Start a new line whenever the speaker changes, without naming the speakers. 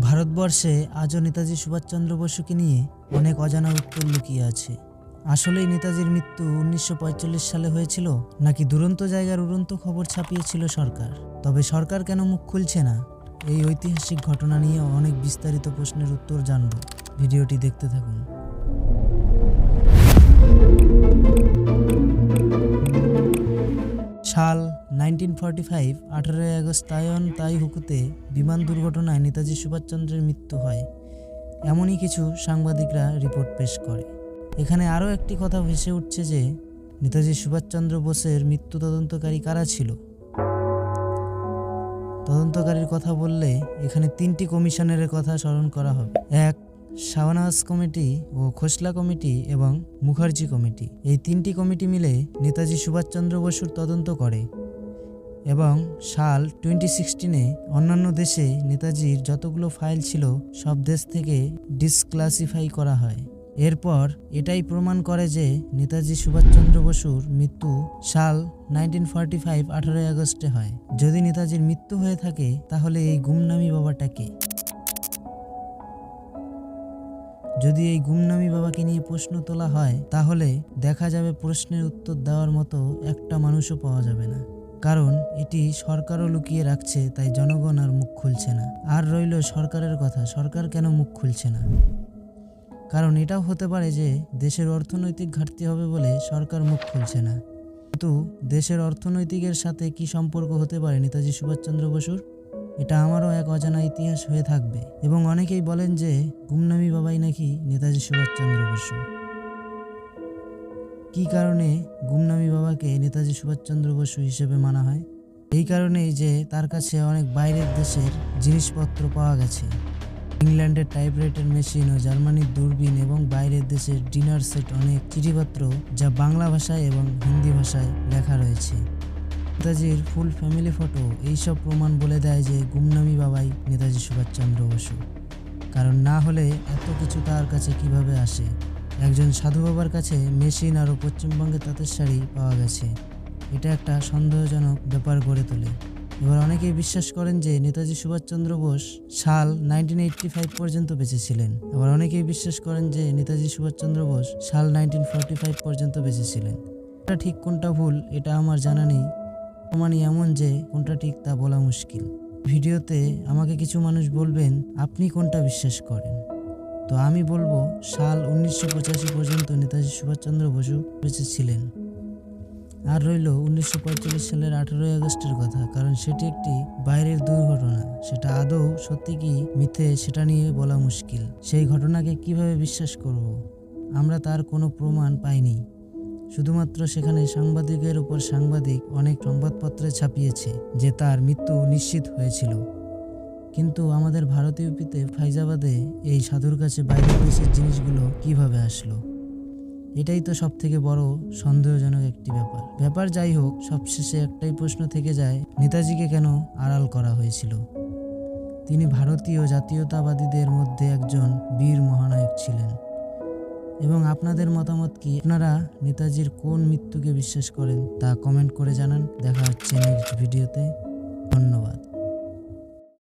ভারতবর্ষে আজও নেতাজি সুভাষচন্দ্র বসুকে নিয়ে অনেক অজানা উত্তর লুকিয়ে আছে। আসলেই নেতাজির মৃত্যু 1945 সালে হয়েছিল, নাকি দুরন্ত জায়গার উড়ন্ত খবর ছাপিয়েছিল সরকার? তবে সরকার কেন মুখ খুলছে না? এই ঐতিহাসিক ঘটনা নিয়ে অনেক বিস্তারিত প্রশ্নের উত্তর জানব। ভিডিওটি দেখতে থাকুন। সাল 1945, 18 আগস্ট তাইওয়ান তাইহুকুতে বিমান দুর্ঘটনায় নেতাজি সুভাষচন্দ্রের মৃত্যু হয়, এমনই কিছু সাংবাদিকরা রিপোর্ট পেশ করে। এখানে আরও একটি কথা ভেসে উঠছে যে নেতাজি সুভাষচন্দ্র বোসের মৃত্যু তদন্তকারী কারা ছিল। তদন্তকারীর কথা বললে এখানে তিনটি কমিশনের কথা স্মরণ করা হবে। এক, শাহনাজ কমিটি ও খোসলা কমিটি এবং মুখার্জি কমিটি। এই তিনটি কমিটি মিলে নেতাজি সুভাষচন্দ্র বসুর তদন্ত করে এবং সাল 2016-এ অন্যান্য দেশে নেতাজির যতগুলো ফাইল ছিল সব দেশ থেকে ডিসক্লাসিফাই করা হয়। এরপর এটাই প্রমাণ করে যে নেতাজি সুভাষচন্দ্র বসুর মৃত্যু সাল 1945, 18 আগস্টে হয়। যদি নেতাজির মৃত্যু হয়ে থাকে তাহলে এই গুমনামি বাবাটা কে? যদি এই গুমনামি বাবাকে নিয়ে প্রশ্ন তোলা হয় তাহলে দেখা যাবে প্রশ্নের উত্তর দেওয়ার মতো একটা মানুষও পাওয়া যাবে না। কারণ এটি সরকারও লুকিয়ে রাখছে, তাই জনগণ আর মুখ খুলছে না। আর রইল সরকারের কথা, সরকার কেন মুখ খুলছে না? কারণ এটাও হতে পারে যে দেশের অর্থনৈতিক ঘাটতি হবে বলে সরকার মুখ খুলছে না। কিন্তু দেশের অর্থনৈতিকের সাথে কি সম্পর্ক হতে পারে নেতাজি সুভাষচন্দ্র বসুর? এটা আমারও এক অজানা ইতিহাস হয়ে থাকবে। এবং অনেকেই বলেন যে গুমনামি বাবাই নাকি নেতাজি সুভাষচন্দ্র বসু। কী কারণে গুমনামি বাবাকে নেতাজি সুভাষচন্দ্র বসু হিসেবে মানা হয়? এই কারণেই যে তার কাছে অনেক বাইরের দেশের জিনিসপত্র পাওয়া গেছে। ইংল্যান্ডের টাইপরাইটার মেশিন ও জার্মানির দূরবীন এবং বাইরের দেশের ডিনার সেট, অনেক চিঠিপত্র যা বাংলা ভাষায় এবং হিন্দি ভাষায় লেখা রয়েছে। নেতাজির ফুল ফ্যামিলি ফটো, এইসব প্রমাণ বলে দেয় যে গুমনামি বাবাই নেতাজি সুভাষচন্দ্র বসু। কারণ না হলে এত কিছু তার কাছে কিভাবে আসে? একজন সাধু বাবার কাছে মেশিন আরও পশ্চিমবঙ্গে তাঁতের শাড়ি পাওয়া গেছে, এটা একটা সন্দেহজনক ব্যাপার গড়ে তোলে। এবার অনেকেই বিশ্বাস করেন যে নেতাজি সুভাষচন্দ্র বোস সাল 1985 পর্যন্ত বেঁচে ছিলেন। আবার অনেকেই বিশ্বাস করেন যে নেতাজি সুভাষচন্দ্র বোস সাল 1945 পর্যন্ত বেঁচে ছিলেন। এটা ঠিক কোনটা ভুল এটা আমার জানা নেই। প্রমাণই এমন যে কোনটা ঠিক তা বলা মুশকিল। ভিডিওতে আমাকে কিছু মানুষ বলবেন আপনি কোনটা বিশ্বাস করেন। তো আমি বলবো সাল 1985 পর্যন্ত নেতাজি সুভাষচন্দ্র বসু বেঁচে ছিলেন। আর রইল 1945 সালের 18 আগস্টের কথা, কারণ সেটি একটি বাইরের দুর্ঘটনা। সেটা আদৌ সত্যি কি মিথ্যে সেটা নিয়ে বলা মুশকিল। সেই ঘটনাকে কিভাবে বিশ্বাস করব? আমরা তার কোনো প্রমাণ পাইনি। শুধুমাত্র সেখানে সাংবাদিকের উপর সাংবাদিক অনেক সংবাদপত্রে ছাপিয়েছে যে তার মৃত্যু নিশ্চিত হয়েছিল। কিন্তু আমাদের ভারতীয় ইউপিতে ফাইজাবাদে এই সাধুর কাছে বাইরের দেশের জিনিসগুলো কিভাবে আসলো? এটাই তো সব থেকে বড় সন্দেহজনক একটি ব্যাপার। যাই হোক, সবশেষে একটাই প্রশ্ন থেকে যায়, নেতাজিকে কেন আড়াল করা হয়েছিল? তিনি ভারতীয় জাতীয়তাবাদীদের মধ্যে একজন বীর মহানায়ক ছিলেন। এবং আপনাদের মতামত কি? আপনারা নেতাজির কোন মৃত্যুকে বিশ্বাস করেন তা কমেন্ট করে জানান। দেখা হচ্ছে নেক্সট ভিডিওতে। ধন্যবাদ।